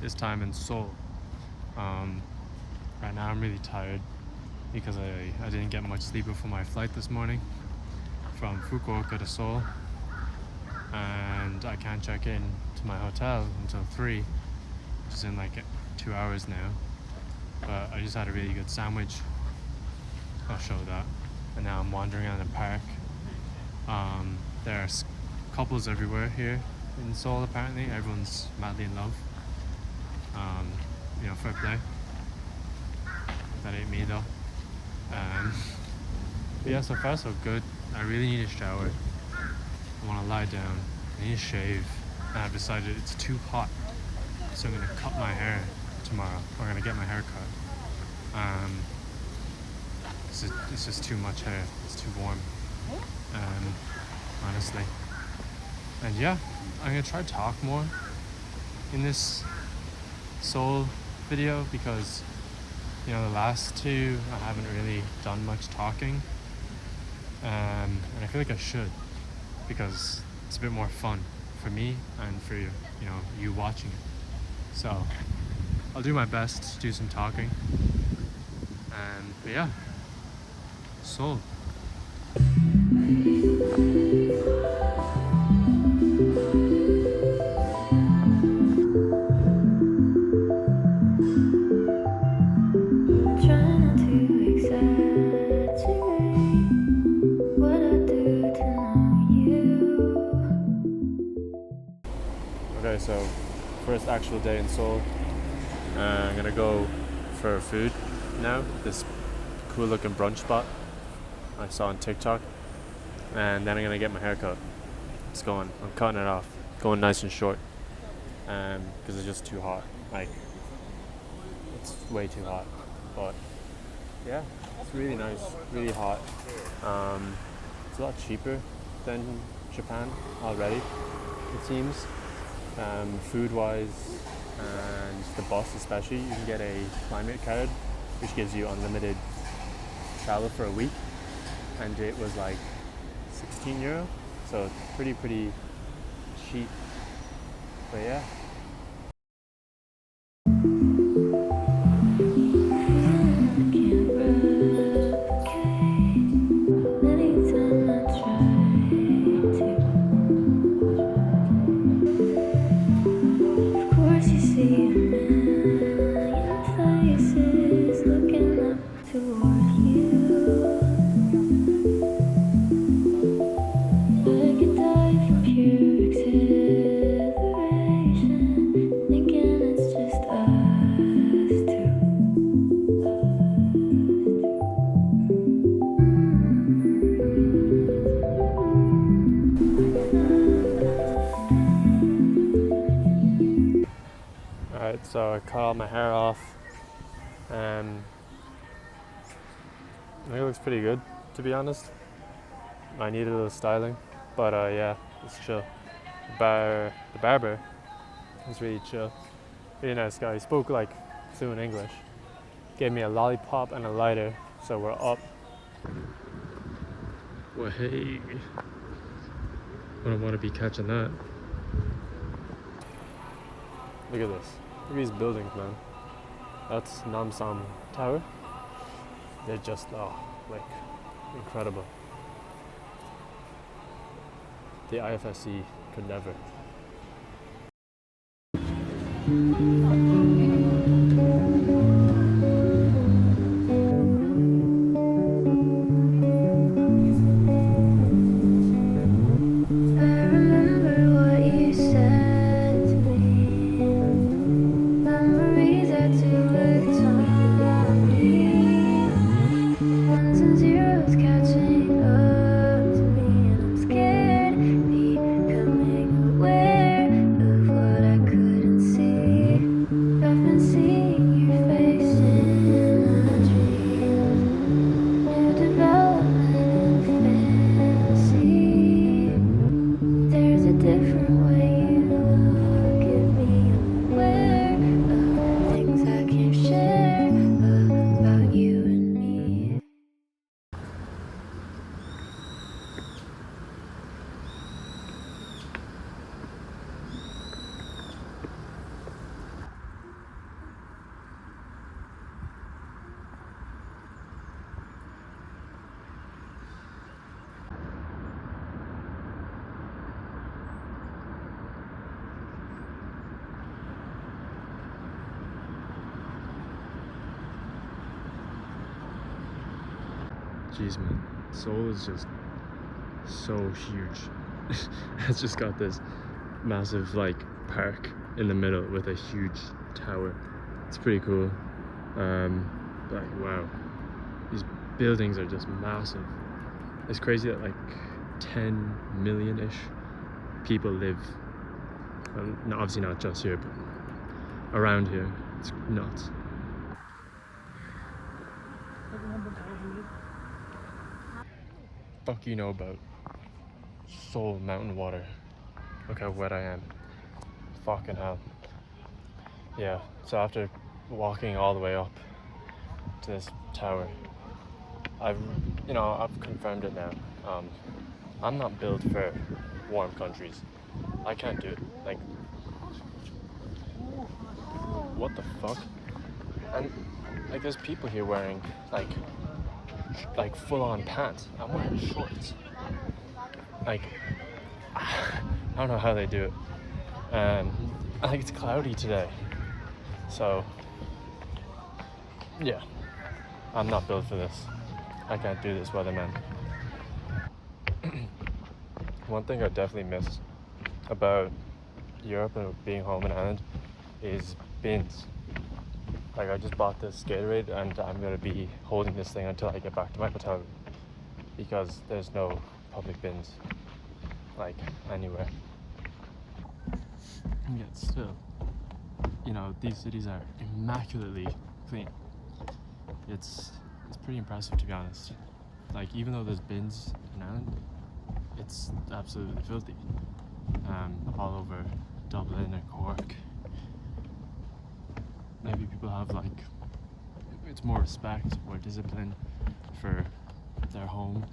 this time in Seoul. Right now I'm really tired because I didn't get much sleep before my flight this morning from Fukuoka to Seoul, and I can't check in to my hotel until 3, which is in like 2 hours now. But I just had a really good sandwich. I'll show that. And now I'm wandering around the park. There are couples everywhere here in Seoul. Apparently everyone's madly in love. Fair play. That ain't me though. But yeah, so far so good. I really need a shower. I want to lie down. I need to shave. And I've decided it's too hot, so I'm gonna cut my hair tomorrow. I'm gonna get my hair cut. It's just too much hair. It's too warm. Honestly. And yeah, I'm gonna try to talk more in this Seoul video because the last two I haven't really done much talking, and I feel like I should because it's a bit more fun for me and for you watching it. So I'll do my best to do some talking. But yeah, Seoul. Okay, so first actual day in Seoul. I'm gonna go for food now. This cool looking brunch spot I saw on TikTok, and then I'm gonna get my hair cut. I'm cutting it off, going nice and short, because it's just too hot. Like, it's way too hot. But yeah, it's really nice, really hot. It's a lot cheaper than Japan already, it seems. Food wise, and the bus especially, you can get a climate card which gives you unlimited travel for a week, and it was like €16, so pretty cheap. But yeah. Alright, so I cut all my hair off, and I think it looks pretty good, to be honest. I need a little styling, but yeah, it's chill. The barber was really chill, really nice guy. He spoke like fluent English. Gave me a lollipop and a lighter, so we're up. Well, hey, I don't want to be catching that. Look at this. Look at these buildings, man. That's Namsan Tower. They're just, incredible. The IFSC could never. Jeez, man, Seoul is just so huge. It's just got this massive like park in the middle with a huge tower. It's pretty cool. Like wow, these buildings are just massive. It's crazy that like 10 million-ish people live, well, obviously not just here, but around here. It's nuts. Fuck you know about Seoul mountain water. Look how wet I am. Fucking hell. Yeah, so after walking all the way up to this tower, I've confirmed it now. I'm not built for warm countries. I can't do it. Like, what the fuck? And like, there's people here wearing like full-on pants. I'm wearing shorts. Like, I don't know how they do it. I think it's cloudy today, so yeah, I'm not built for this. I can't do this weather, man. One thing I definitely miss about Europe and being home in Ireland is bins. Like, I just bought this Gatorade and I'm gonna be holding this thing until I get back to my hotel room because there's no public bins like anywhere. And yet still, these cities are immaculately clean. It's pretty impressive, to be honest. Like, even though there's bins in Ireland, it's absolutely filthy. All over Dublin and Cork. Maybe people have it's more respect or discipline for their home.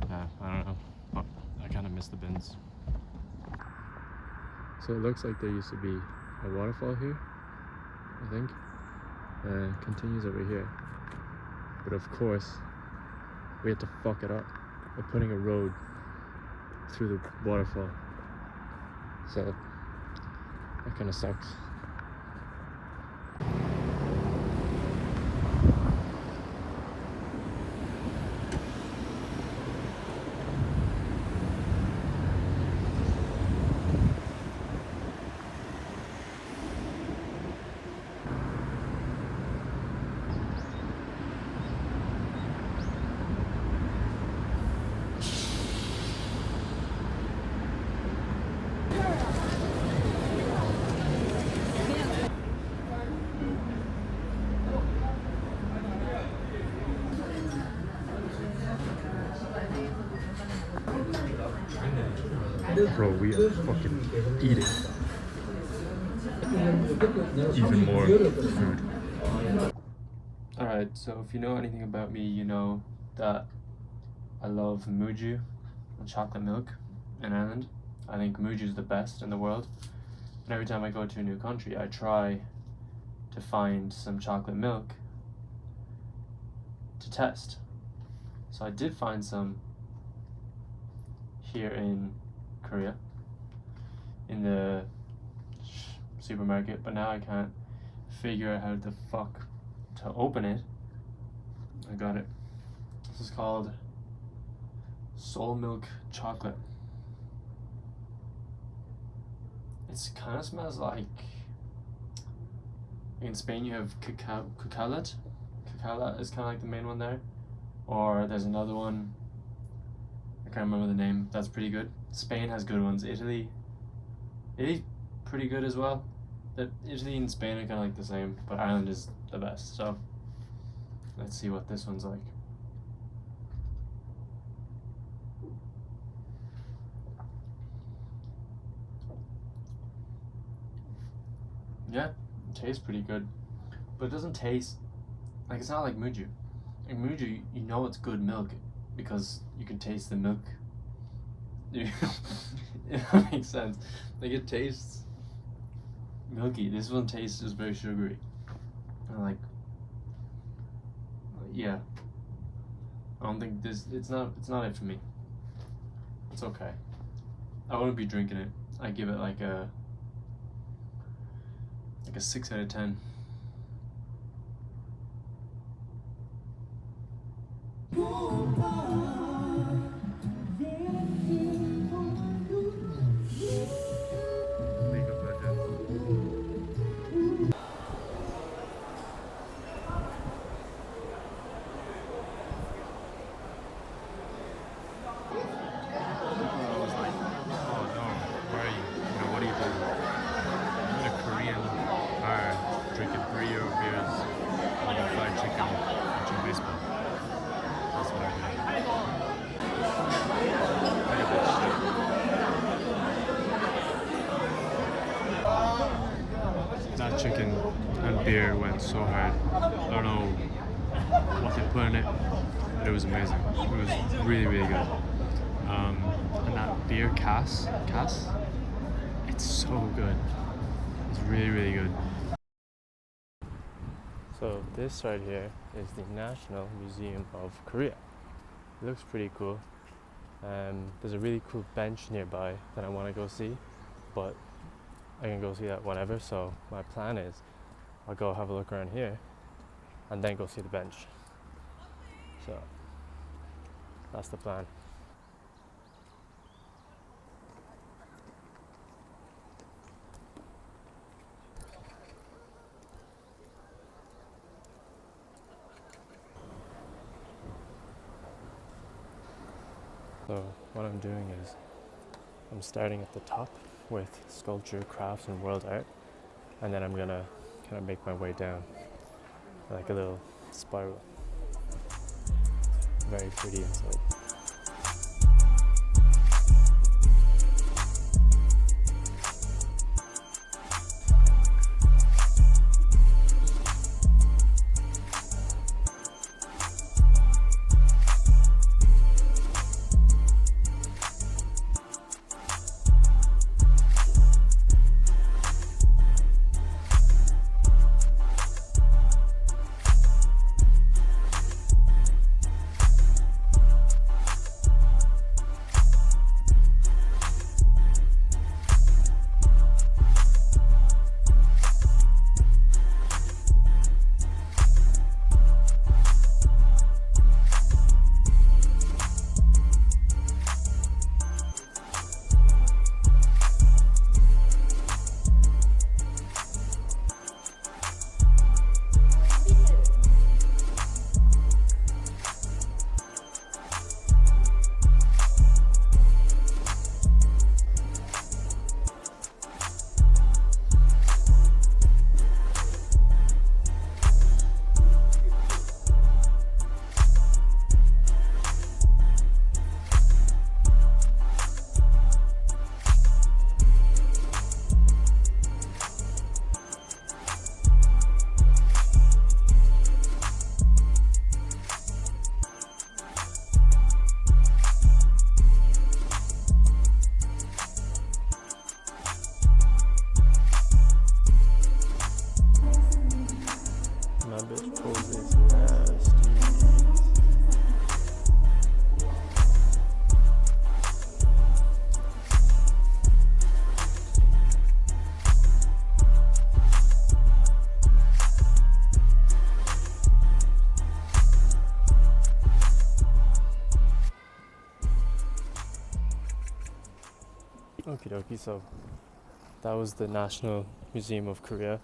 Yeah, I don't know, but I kind of miss the bins. So it looks like there used to be a waterfall here, I think. Continues over here. But of course, we had to fuck it up by putting a road through the waterfall. So that kind of sucks. Bro, we are fucking eating even more food. Alright, so if you know anything about me, you know that I love muju and chocolate milk in Ireland. I think muju is the best in the world. And every time I go to a new country, I try to find some chocolate milk to test. So I did find some here in Korea in the supermarket, but now I can't figure out how the fuck to open it. I got it. This is called Seoul Milk Chocolate. It kind of smells like, in Spain you have cacao is kind of like the main one there, or there's another one, I can't remember the name, that's pretty good. Spain has good ones. Italy's pretty good as well. Italy and Spain are kind of like the same, but Ireland is the best. So let's see what this one's like. Yeah, it tastes pretty good, but it doesn't taste like, it's not like muju. Like muju, you know it's good milk because you can taste the milk. If that makes sense. Like, it tastes milky. This one tastes just very sugary. And yeah. I don't think it's not it for me. It's okay. I wouldn't be drinking it. I give it like a 6 out of 10. €3 beers and fried chicken watching baseball. That's what I do. Look at this shit. That chicken and beer went so hard. I don't know what they put in it, but it was amazing. It was really, really good. And that beer cass, it's so good. It's really, really good. So this right here is the National Museum of Korea. It looks pretty cool. There's a really cool bench nearby that I want to go see, but I can go see that whenever. So my plan is I'll go have a look around here and then go see the bench. So that's the plan. So what I'm doing is I'm starting at the top with sculpture, crafts and world art, and then I'm gonna kind of make my way down like a little spiral. Very pretty inside. My bitch pose is nasty. Okie dokie, so that was the National Museum of Korea.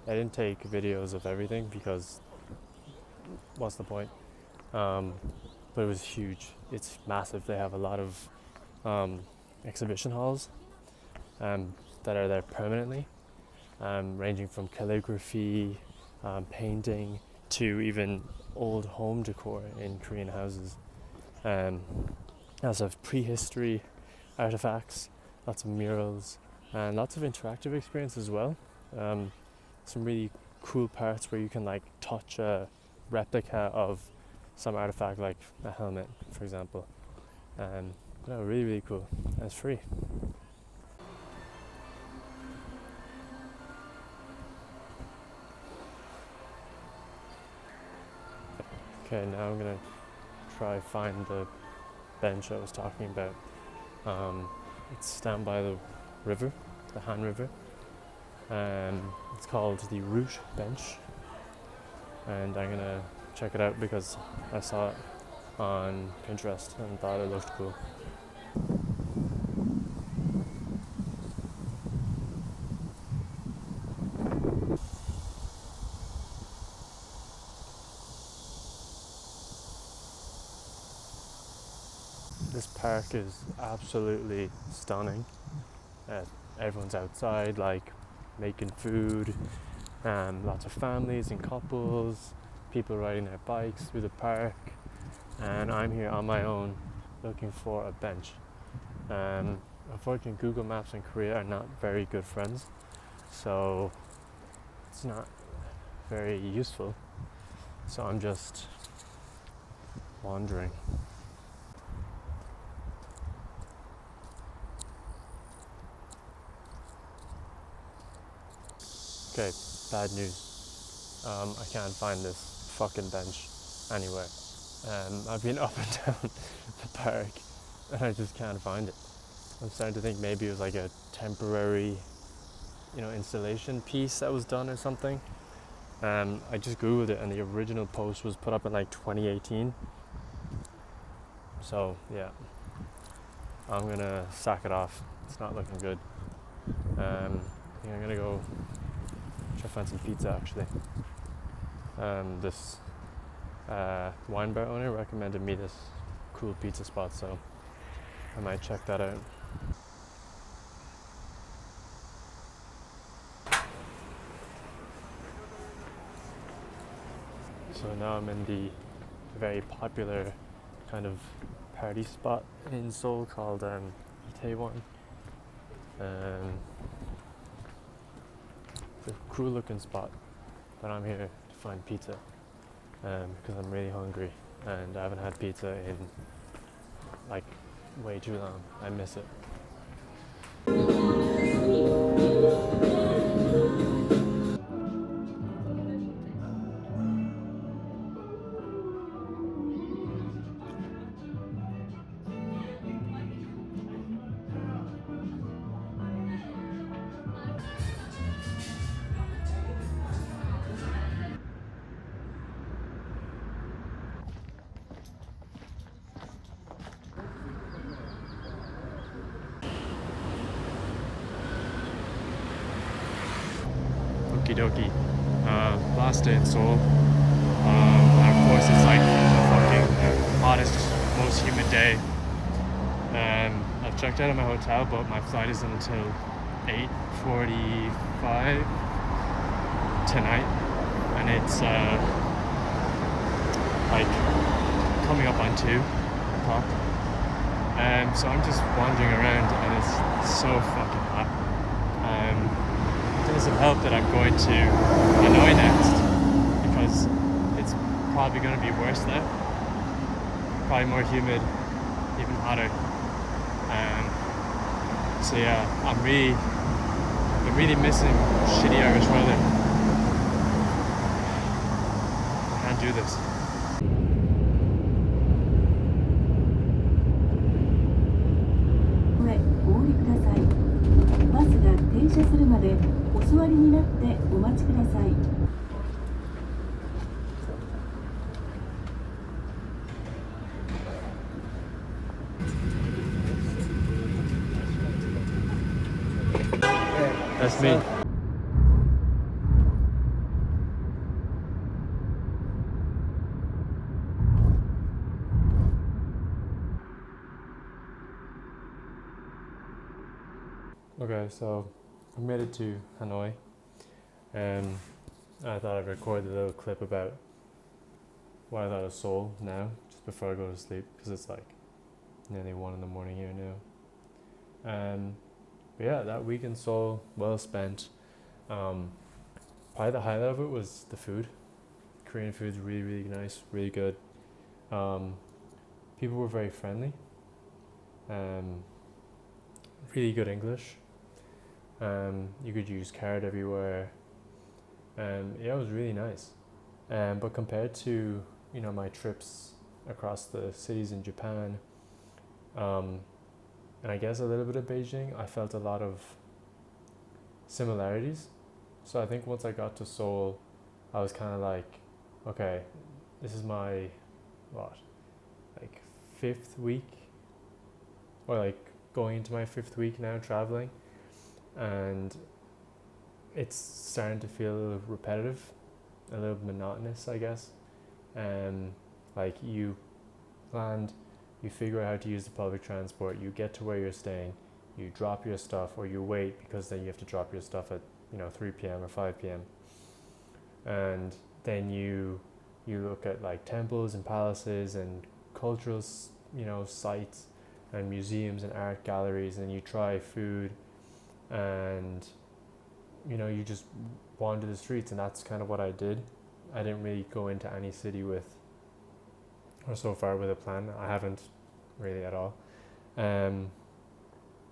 I didn't take videos of everything because what's the point? But it was huge. It's massive. They have a lot of exhibition halls that are there permanently, ranging from calligraphy, painting, to even old home decor in Korean houses. Lots of prehistory artifacts, lots of murals, and lots of interactive experience as well. Some really cool parts where you can like touch a replica of some artifact, like a helmet, for example. No, really, really cool. And it's free. Okay, now I'm gonna try find the bench I was talking about. It's down by the river, the Han River. It's called the Root Bench, and I'm gonna check it out because I saw it on Pinterest and thought it looked cool. This park is absolutely stunning. Everyone's outside, like making food, Lots of families and couples, people riding their bikes through the park, and I'm here on my own looking for a bench. Unfortunately, Google Maps and Korea are not very good friends, so it's not very useful. So I'm just wandering. Okay, bad news. I can't find this fucking bench anywhere. I've been up and down the park and I just can't find it. I'm starting to think maybe it was like a temporary, installation piece that was done or something. I just googled it and the original post was put up in like 2018. So yeah, I'm gonna sack it off. It's not looking good. I think I'm gonna go try to find some pizza actually. This wine bar owner recommended me this cool pizza spot, so I might check that out. So now I'm in the very popular kind of party spot in Seoul called Itaewon. It's a cool looking spot, but I'm here to find pizza because I'm really hungry and I haven't had pizza in like way too long. I miss it. Okie dokie. Last day in Seoul. And of course it's like the fucking hottest, most humid day. I've checked out of my hotel, but my flight isn't until 8:45 tonight, and it's like coming up on 2 o'clock. So I'm just wandering around, and it's so fucking hot. It doesn't help that I'm going to Hanoi next, because it's probably going to be worse there. Probably more humid, even hotter. So yeah, I'm really missing shitty Irish weather. I can't do this. バスが停車するまでお座りになってお待ちください。That's me. Okay, so I made it to Hanoi, and I thought I'd record a little clip about what I thought of Seoul now, just before I go to sleep, because it's like nearly 1 a.m. here now. But yeah, that week in Seoul, well spent. Probably the highlight of it was the food. Korean food's really, really nice, really good. People were very friendly. Really good English. You could use card everywhere. Yeah, it was really nice. But compared to my trips across the cities in Japan, and I guess a little bit of Beijing, I felt a lot of similarities. So I think once I got to Seoul, I was kind of like, okay, this is my fifth week, or like going into my 5th week now traveling, and it's starting to feel a little repetitive, a little monotonous, I guess. Like you land, you figure out how to use the public transport, you get to where you're staying, you drop your stuff, or you wait because then you have to drop your stuff at 3 p.m. or 5 p.m. and then you look at like temples and palaces and cultural sites and museums and art galleries, and you try food, and you just wander the streets. And that's kind of what I did. I didn't really go into any city so far with a plan. I haven't really at all, and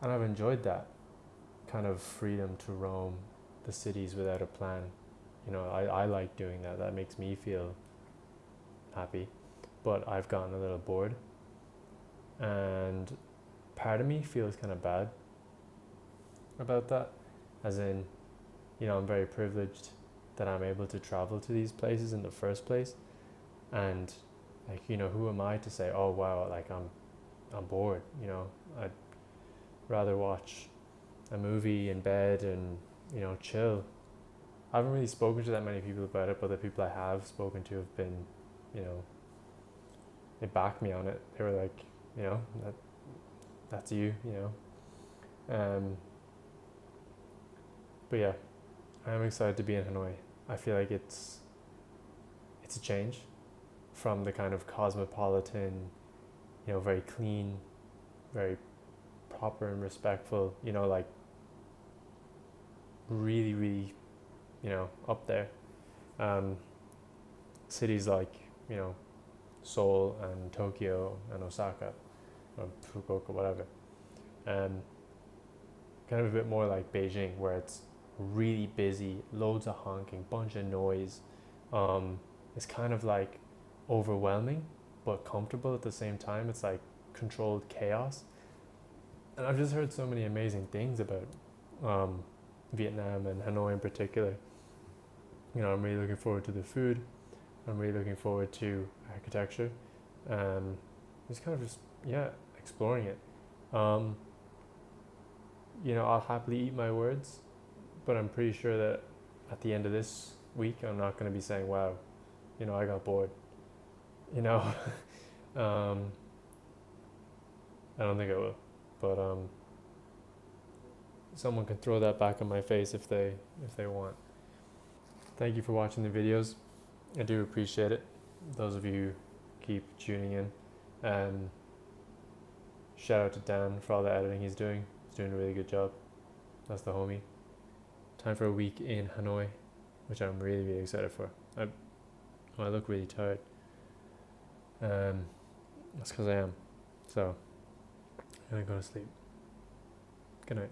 I've enjoyed that kind of freedom to roam the cities without a plan. I like doing that. That makes me feel happy, but I've gotten a little bored, and part of me feels kind of bad about that, as in, I'm very privileged that I'm able to travel to these places in the first place, and like, who am I to say, oh wow, like I'm bored. I'd rather watch a movie in bed and chill. I haven't really spoken to that many people about it, but the people I have spoken to have been, they backed me on it. They were like, that's you. But yeah, I'm excited to be in Hanoi. I feel like it's a change from the kind of cosmopolitan, very clean, very proper and respectful, like really, really, up there. Cities like, Seoul and Tokyo and Osaka or Fukuoka, whatever. Kind of a bit more like Beijing, where it's really busy, loads of honking, bunch of noise. It's kind of like overwhelming, but comfortable at the same time. It's like controlled chaos. And I've just heard so many amazing things about Vietnam and Hanoi in particular. I'm really looking forward to the food. I'm really looking forward to architecture. Just kind of exploring it. I'll happily eat my words, but I'm pretty sure that at the end of this week, I'm not going to be saying, wow, I got bored. um, I don't think I will, but someone can throw that back in my face if they want. Thank you for watching the videos. I do appreciate it. Those of you who keep tuning in. Shout out to Dan for all the editing he's doing. He's doing a really good job. That's the homie. Time for a week in Hanoi, which I'm really, really excited for. I look really tired. That's because I am. So, I'm gonna go to sleep. Good night.